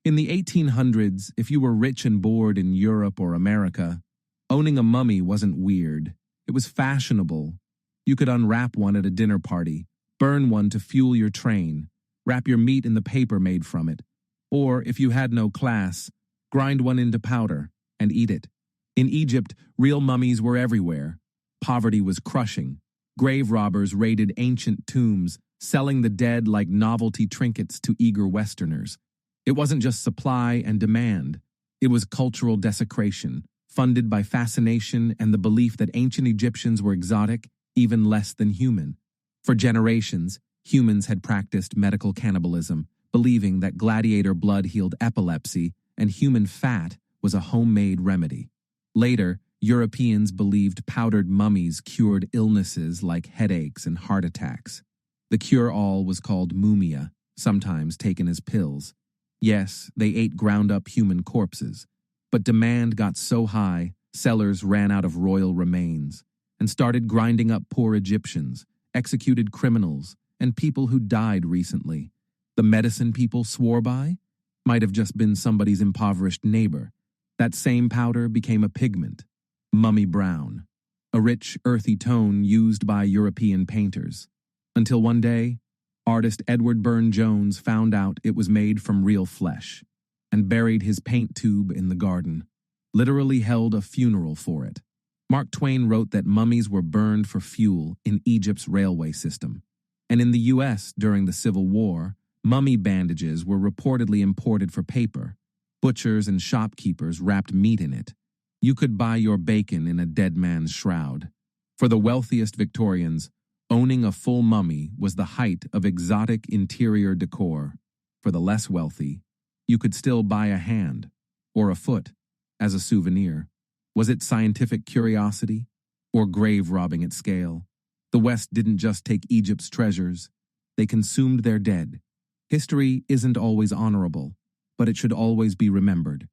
In the 1800s, if you were rich and bored in Europe or America, owning a mummy wasn't weird. It was fashionable. You could unwrap one at a dinner party, burn one to fuel your train, wrap your meat in the paper made from it, or, if you had no class, grind one into powder and eat it. In Egypt, real mummies were everywhere. Poverty was crushing. Grave robbers raided ancient tombs, selling the dead like novelty trinkets to eager Westerners. It wasn't just supply and demand. It was cultural desecration, funded by fascination and the belief that ancient Egyptians were exotic, even less than human. For generations, humans had practiced medical cannibalism, believing that gladiator blood healed epilepsy and human fat was a homemade remedy. Later, Europeans believed powdered mummies cured illnesses like headaches and heart attacks. The cure-all was called mumia, sometimes taken as pills. Yes, they ate ground-up human corpses, but demand got so high, sellers ran out of royal remains and started grinding up poor Egyptians, executed criminals, and people who died recently. The medicine people swore by might have just been somebody's impoverished neighbor. That same powder became a pigment, mummy brown, a rich, earthy tone used by European painters. Until one day, artist Edward Burne-Jones found out it was made from real flesh and buried his paint tube in the garden, literally held a funeral for it. Mark Twain wrote that mummies were burned for fuel in Egypt's railway system. And in the U.S. during the Civil War, mummy bandages were reportedly imported for paper. Butchers and shopkeepers wrapped meat in it. You could buy your bacon in a dead man's shroud. For the wealthiest Victorians, owning a full mummy was the height of exotic interior decor. For the less wealthy, you could still buy a hand or a foot as a souvenir. Was it scientific curiosity or grave robbing at scale? The West didn't just take Egypt's treasures, they consumed their dead. History isn't always honorable, but it should always be remembered.